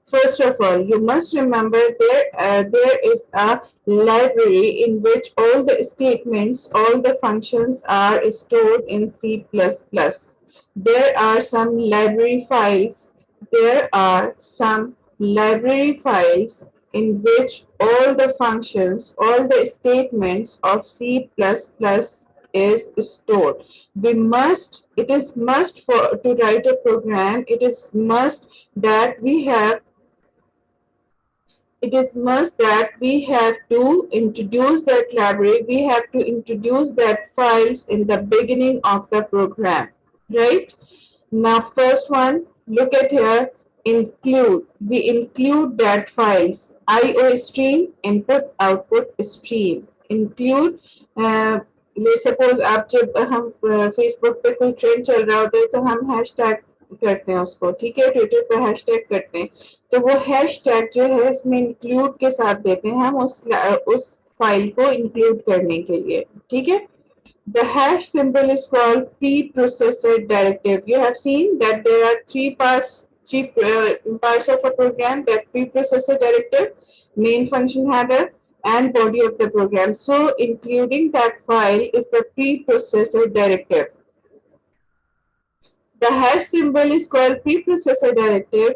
First of all, you must remember there is a library in which all the statements, all the functions are stored in C++. There are some library files. There are some library files in which all the functions, all the statements of C++ is stored. It is must for to write a program, it is must that we have it is must that we have to introduce that library, we have to introduce that files in the beginning of the program, right? Now, first one, look at here, include. We include that files, IO stream, input, output stream. Include, let's suppose आप जब हम Facebook पे कोई trend चल रहा होता है तो हम हैशटैग करते हैं उसको, ठीक है, ट्विटर पे हैशटैग करते हैं, तो वो हैशटैग जो है इसमें इंक्लूड के साथ देते हैं हम उस फाइल को इंक्लूड करने के लिए, ठीक है. The hash symbol is called preprocessor directive. You have seen that there are three parts of a program: that preprocessor directive, main function header, and body of the program. So, including that file is the preprocessor directive. The hash symbol is called preprocessor directive.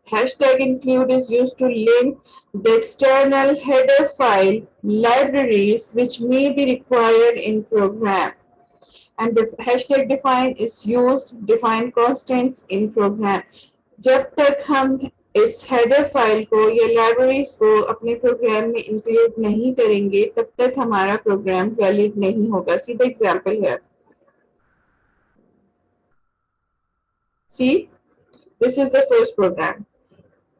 Hashtag include is used to link the external header file libraries which may be required in program. And the hashtag define is used to define constants in program. जब तक हम इस header file को या libraries को अपने programme में include नहीं करेंगे तब तक हमारा प्रोग्राम वैलिड नहीं होगा. See the example here. See, this is the first program.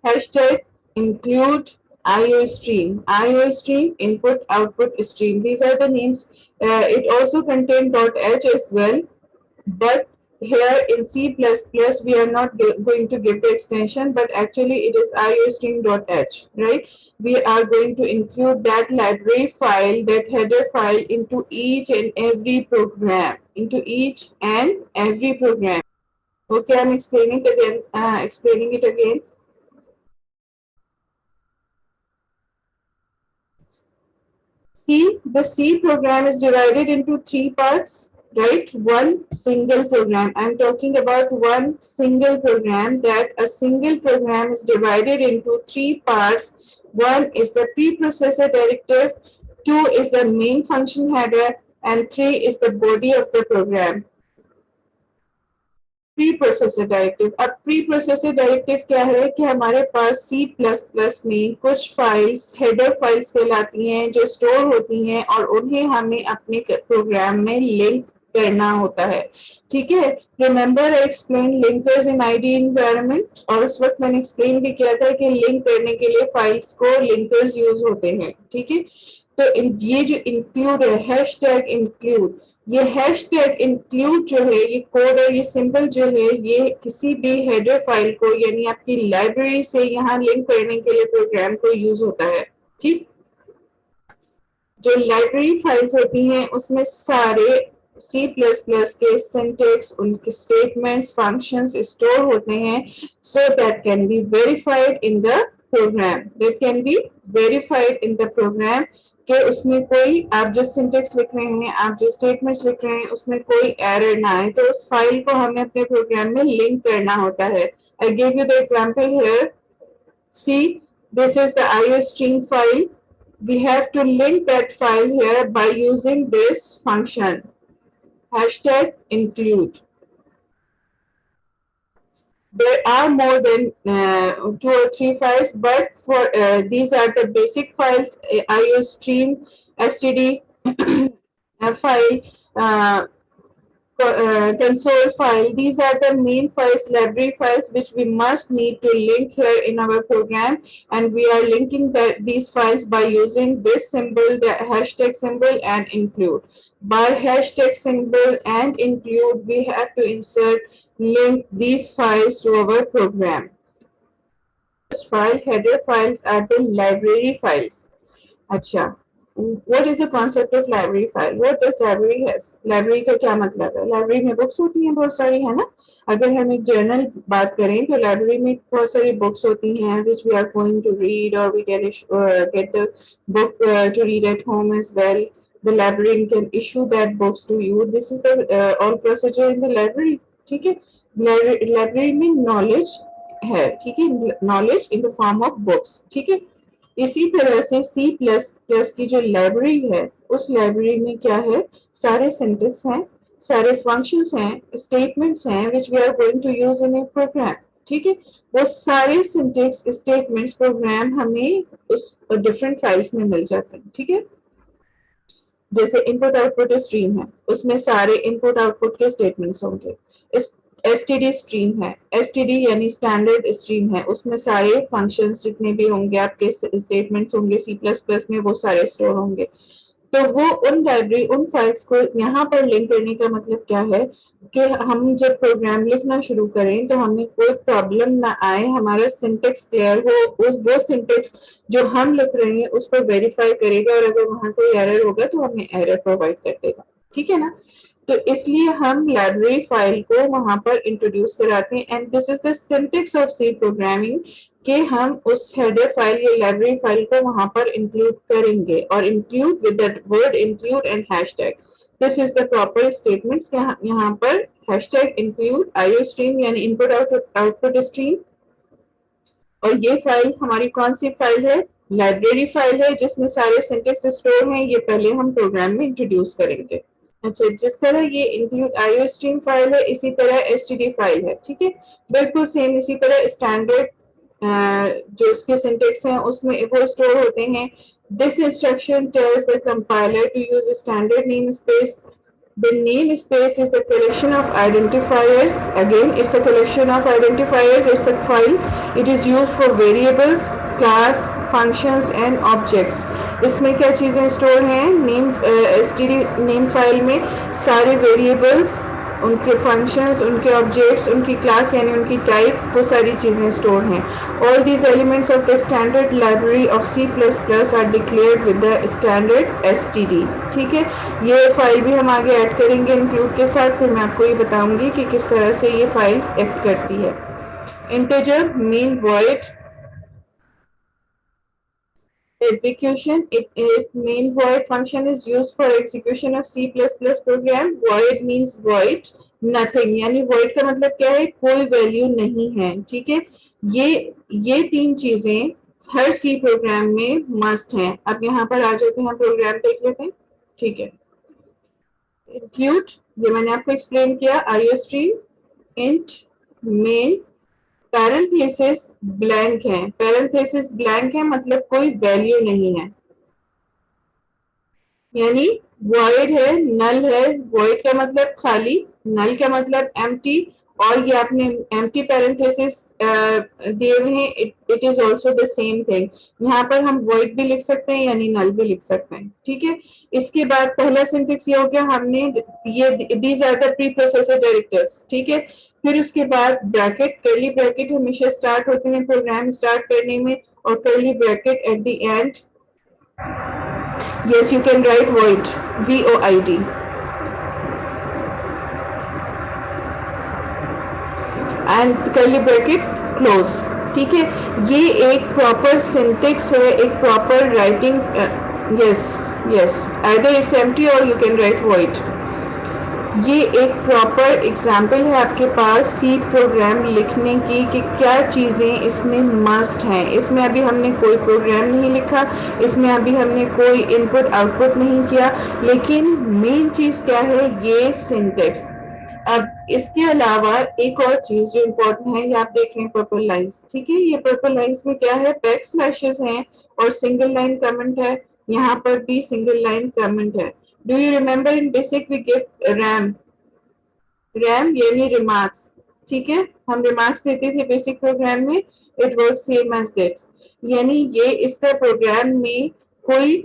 Hashtag include IO stream, input, output stream. These are the names. It also contains .h as well, but here in C++ we are not going to give the extension, but actually it is iostream.h, right? We are going to include that library file, that header file into each and every program, Okay, I'm explaining it again. See, the C program is divided into three parts, right? One single program. I'm talking about one single program, that a single program is divided into three parts. One is the preprocessor directive, two is the main function header, and three is the body of the program. Pre processor directive. अब pre processor directive क्या है कि हमारे पास C++ में कुछ files header files कहलाती हैं जो स्टोर होती हैं और उन्हें हमें अपने प्रोग्राम में लिंक करना होता है, ठीक है. Remember I explain linkers in ID environment, और उस वक्त मैंने एक्सप्लेन भी किया था कि लिंक करने के लिए फाइल्स को लिंकर्स यूज होते हैं, ठीक है. तो ये जो इंक्लूड है, हैशटैग इंक्लूड, ये हैशटैग इंक्लूड जो है, ये कोड और ये सिंबल जो है, ये किसी भी हेडर फाइल को यानी आपकी लाइब्रेरी से यहाँ लिंक करने के लिए प्रोग्राम को यूज होता है, ठीक. जो लाइब्रेरी फाइल्स होती हैं उसमें सारे C++ के सिंटैक्स, उनके स्टेटमेंट्स, फंक्शंस स्टोर होते हैं, so that can be verified in the program. That can be verified in the program कि उसमें कोई आप जो सिंटेक्स लिख रहे हैं, आप जो स्टेटमेंट्स लिख रहे हैं, उसमें कोई एरर ना आए, तो उस फाइल को हमें अपने प्रोग्राम में लिंक करना होता है. I give you the example here. See, this is the IO stream file. We have to link that file here by using this function, hashtag include. There are more than 2 or 3 files, but for these are the basic files: IO stream, std file, console file. These are the main files, library files, which we must need to link here in our program, and we are linking these files by using this symbol, the hashtag symbol, and include. By hashtag symbol and include, we have to link these files to our program. First file, header files are the library files. अच्छा, What is the concept of library file? What does library has? Library का क्या मतलब है? Library में books होती हैं बहुत सारी, है ना? अगर हम एक journal बात करें तो library में बहुत सारी books होती हैं which we are going to read, or we can get the book to read at home as well. The librarian can issue that books to you. This is the all procedure in the library. ठीक है? Library में knowledge है, ठीक है? Knowledge in the form of books. ठीक है? इसी तरह से सी प्लस प्लस की जो लाइब्रेरी है, उस लाइब्रेरी में क्या है? सारे सिंटेक्स हैं, सारे फंक्शंस हैं, स्टेटमेंट्स हैं which we are going to use in a program. ठीक है, वो सारे सिंटेक्स, स्टेटमेंट्स, प्रोग्राम हमें उस डिफरेंट फाइल्स में मिल जाते हैं। ठीक है, जैसे इनपुट आउटपुट स्ट्रीम है, उसमें सारे इनपुट आउटपुट के स्टेटमेंट्स होंगे। इस एसटीडी स्ट्रीम है, एसटीडी यानी स्टैंडर्ड स्ट्रीम है, उसमें सारे फंक्शंस जितने भी होंगे, आपके स्टेटमेंट्स होंगे सी प्लस प्लस में, वो सारे स्टोर होंगे। तो वो उन लाइब्रेरी, उन फाइल्स को यहाँ पर लिंक करने का मतलब क्या है कि हम जब प्रोग्राम लिखना शुरू करें तो हमें कोई प्रॉब्लम ना आए, हमारा सिंटेक्स क्लियर हो, उस वो सिंटेक्स जो हम लिख रहे हैं उसको वेरीफाई करेगा, और अगर वहां कोई एरर होगा तो हमें एरर प्रोवाइड कर देगा। ठीक है ना? तो इसलिए हम लाइब्रेरी फाइल को वहां पर इंट्रोड्यूस कराते हैं, and this is the syntax of C programming, कि हम उस हेडर फाइल या लाइब्रेरी फाइल को वहां पर इंक्लूड करेंगे, और include with that word include and hashtag. This is the proper statements. यहाँ पर हैशटैग इंक्लूड आईओ स्ट्रीम यानी इनपुट आउटपुट स्ट्रीम, और ये फाइल हमारी कौन सी फाइल है? लाइब्रेरी फाइल है, जिसमें सारे सिंटेक्स स्टोर हैं। ये पहले हम प्रोग्राम में इंट्रोड्यूस करेंगे। अच्छा, जिस तरह ये इंक्लूड आईओ स्ट्रीम फाइल है, इसी तरह एसटीडी फाइल है। ठीक है, बिल्कुल सेम इसी तरह स्टैंडर्ड जो इसके सिंटेक्स हैं उसमें वो स्टोर होते हैं। This instruction tells the compiler to use standard name space. The namespace is the collection of identifiers. Again, it's a collection of identifiers. It's a file. It is used for variables, class, functions and objects. इसमें क्या चीज़ें store हैं? Name std name file में सारे variables, उनके functions, उनके objects, उनकी class यानी उनकी टाइप, वो सारी चीज़ें स्टोर हैं। All these elements of the standard library of C plus plus are declared with the standard STD. ठीक है, ये फाइल भी हम आगे ऐड करेंगे इंक्लूड के साथ, फिर मैं आपको ये बताऊंगी कि किस तरह से ये फाइल एक्ट करती है। Integer main void execution, it main void function is used for execution of C++ program. Void means void, nothing, यानी void का मतलब क्या है? कोई वैल्यू नहीं है। ठीक है, ये तीन चीजें हर सी प्रोग्राम में मस्ट हैं। अब यहाँ पर आ जाते हैं, प्रोग्राम देख लेते हैं। ठीक है, इंक्लूड, ये मैंने आपको एक्सप्लेन किया, IO stream, int, main, parenthesis blank है। पैरेंथेसिस ब्लैंक है मतलब कोई वैल्यू नहीं है, यानी वॉइड है, नल है। वॉइड का मतलब खाली, नल का मतलब एम्प्टी, और ये आपने एम्प्टी पैरेंथेसिस दिए हुए हैं, it is also the same thing. यहाँ पर हम वॉइड भी लिख सकते हैं यानी नल भी लिख सकते हैं। ठीक है, इसके बाद पहला सिंटेक्स ये हो गया, हमने ये these are the preprocessor directives. ठीक है, फिर उसके बाद ब्रैकेट, कर्ली ब्रैकेट हमेशा स्टार्ट होते हैं प्रोग्राम स्टार्ट करने में, और curly bracket at the end. Yes, you can write void, void, and curly bracket close। ठीक है, ये एक प्रॉपर सिंटेक्स है, एक proper writing. yes, either it's empty or you can write void। ये एक प्रॉपर एग्जाम्पल है आपके पास सी प्रोग्राम लिखने की कि क्या चीज़ें इसमें मस्ट हैं। इसमें अभी हमने कोई प्रोग्राम नहीं लिखा, इसमें अभी हमने कोई इनपुट आउटपुट नहीं किया, लेकिन मेन चीज़ क्या है? ये सिंटेक्स। अब इसके अलावा एक और चीज़ जो इम्पोर्टेंट है, ये आप देख रहे हैं पर्पल लाइन्स। ठीक है, ये पर्पल लाइन्स में क्या है? बैक स्लैशेस हैं और सिंगल लाइन कमेंट है। यहाँ पर भी सिंगल लाइन कमेंट है। Do you remember in basic we give RAM? RAM यानी remarks। ठीक है, हम remarks देते थे बेसिक प्रोग्राम में। It works same as this, यानी ये इसका प्रोग्राम में कोई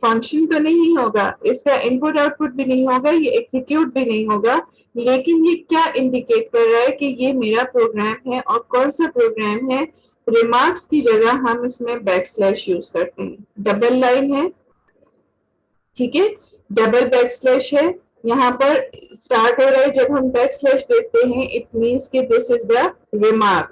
फंक्शन तो नहीं होगा, इसका इनपुट आउटपुट भी नहीं होगा, ये एग्जीक्यूट भी नहीं होगा, लेकिन ये क्या इंडिकेट कर रहा है कि ये मेरा प्रोग्राम है। और कौन सा प्रोग्राम है? रिमार्क्स की जगह हम इसमें बैक स्लैश यूज करते हैं। डबल लाइन है, ठीक है, डबल बैक स्लैश है, यहाँ पर स्टार्ट हो रहा है जब हम बैक स्लैश देते हैं, इट मीन्स कि this is the remark.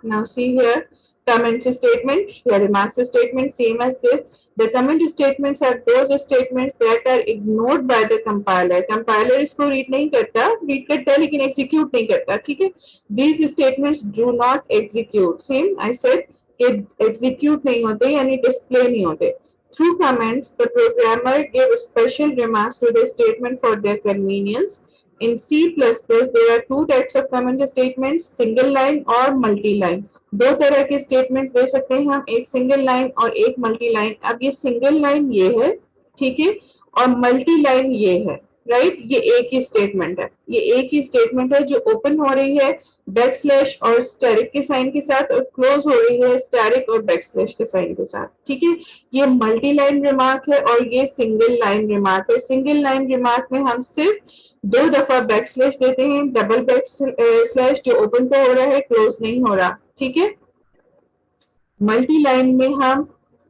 Now see here, comment statement, the remarks statement same as this. The comment statements are those statements that are ignored by the compiler. Compiler इसको read नहीं करता, read करता है लेकिन execute नहीं करता, ठीक है. These statements do not execute. Same I said कि execute नहीं होते यानी display नहीं होते. Through comments, the programmer gave special remarks to the statement for their convenience. In C++, there are two types of comment statements, single line और multi line. दो तरह के स्टेटमेंट्स दे सकते हैं हम, एक सिंगल लाइन और एक मल्टी लाइन. अब ये सिंगल लाइन ये है, ठीक है, और मल्टी लाइन ये है, राइट. ये एक ही स्टेटमेंट है, ये एक ही स्टेटमेंट है जो ओपन हो रही है बैक स्लैश और स्टैरिक के साइन के साथ और क्लोज हो रही है स्टैरिक और बैक स्लैश के साइन के साथ, ठीक है. ये मल्टी लाइन रिमार्क है और ये सिंगल लाइन रिमार्क है. सिंगल लाइन रिमार्क में हम सिर्फ दो दफा बैक स्लैश देते हैं, डबल बैक स्लैश जो ओपन तो हो रहा है क्लोज नहीं हो रहा, ठीक है. मल्टी लाइन में हम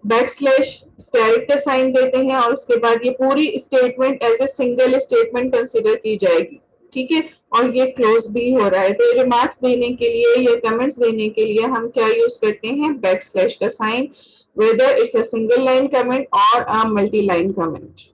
बैक स्लैश स्टैरिक का साइन देते हैं और उसके बाद ये पूरी statement as a single statement consider की जाएगी, ठीक है, और ये क्लोज भी हो रहा है. तो रिमार्क्स देने के लिए या कमेंट्स देने के लिए हम क्या यूज करते हैं, बैक स्लैश का sign, whether it's a single line comment or a multi-line comment.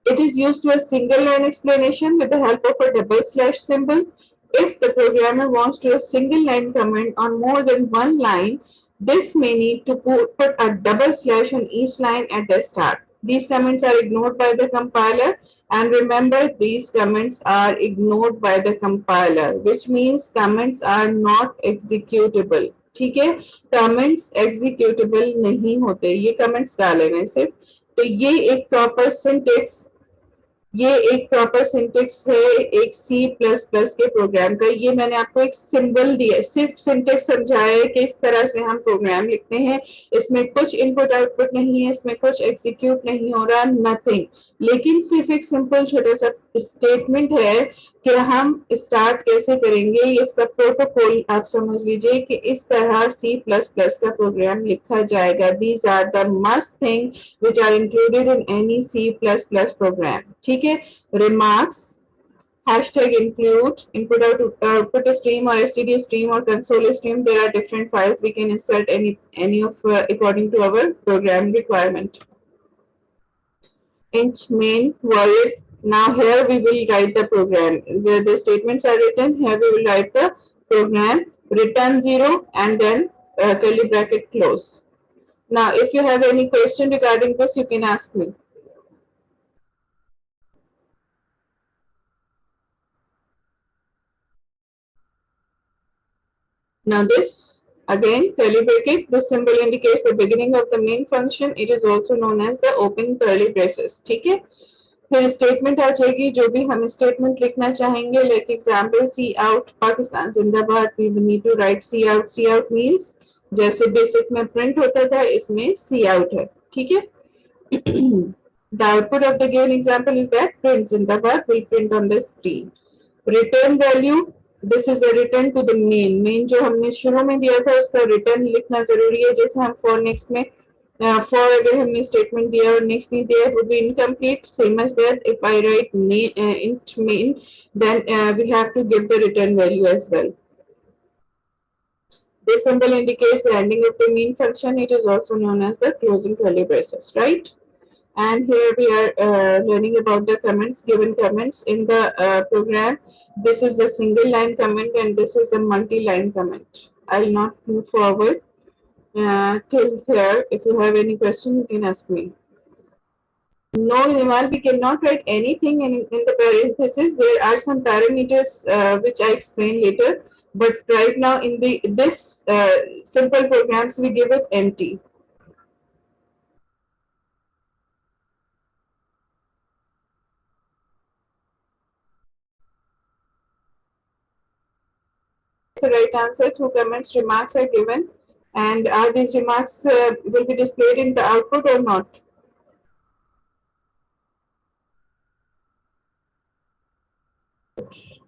It is used to a single line explanation with the help of a double slash symbol. If the programmer wants to a single line comment on more than one line, this may need to put a double slash on each line at the start. These comments are ignored by the compiler, and remember these comments are ignored by the compiler, which means comments are not executable. ठीक है, comments executable नहीं होते, ये comments डाले हैं सिर्फ. तो ये एक प्रॉपर सिंटेक्स, ये एक प्रॉपर सिंटेक्स है एक सी प्लस प्लस के प्रोग्राम का. ये मैंने आपको एक सिंबल दिया, सिर्फ सिंटेक्स समझाया है कि इस तरह से हम प्रोग्राम लिखते हैं. इसमें कुछ इनपुट आउटपुट नहीं है, इसमें कुछ एग्जीक्यूट नहीं हो रहा, नथिंग. लेकिन सिर्फ एक सिंपल छोटा सा स्टेटमेंट है कि हम स्टार्ट कैसे करेंगे, इसका प्रोटोकॉल आप समझ लीजिए कि इस तरह सी प्लस प्लस का प्रोग्राम लिखा जाएगा. These are the must thing which are included in any C++ program. ठीक है, remarks, hashtag include, output stream or std stream or console stream. There are different files we can insert any of according to our program requirement. Int main void. Now here we will write the program where the statements are written. Here we will write the program, return 0 and then curly bracket close. Now, if you have any question regarding this, you can ask me. Now, this again curly bracket. This symbol indicates the beginning of the main function. It is also known as the open curly braces. ठीक है. फिर statement आ जाएगी, जो भी हम statement लिखना चाहेंगे. Like example, C out Pakistan जिंदाबाद. We need to write C out. C out means जैसे बेसिक में प्रिंट होता था, इसमें सी आउट है, ठीक है. The output of the given example is that print Zindabad will print on the screen. Return value, this is a return to the main. Main जो हमने शुरू में दिया था उसका return लिखना जरूरी है. जैसे हम for next में for अगर हमने statement दिया और next नहीं दिया would be incomplete. Same as that, if I write main, int main, then we have to give the return value as well. This symbol indicates the ending of the main function. It is also known as the closing curly braces, right? And here we are learning about the comments, given comments in the program. This is the single line comment and this is a multi-line comment. I'll not move forward till here. If you have any question, you can ask me. No, Nimal, we cannot write anything in the parentheses. There are some parameters which I explain later. But right now in this simple programs, we give it empty. The right answer. Through comments, remarks are given, and are these remarks will be displayed in the output or not?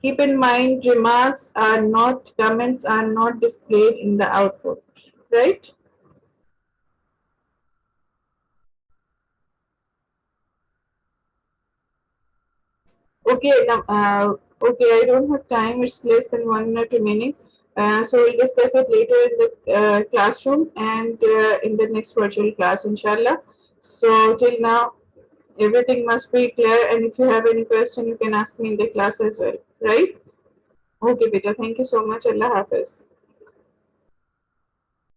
Keep in mind, remarks are not, comments are not displayed in the output, right? Okay, now, okay, I don't have time. It's less than 1 minute remaining. So we'll discuss it later in the classroom and in the next virtual class, inshallah. So till now, everything must be clear. And if you have any question, you can ask me in the class as well, right? Okay, beta. Thank you so much. Allah Hafiz.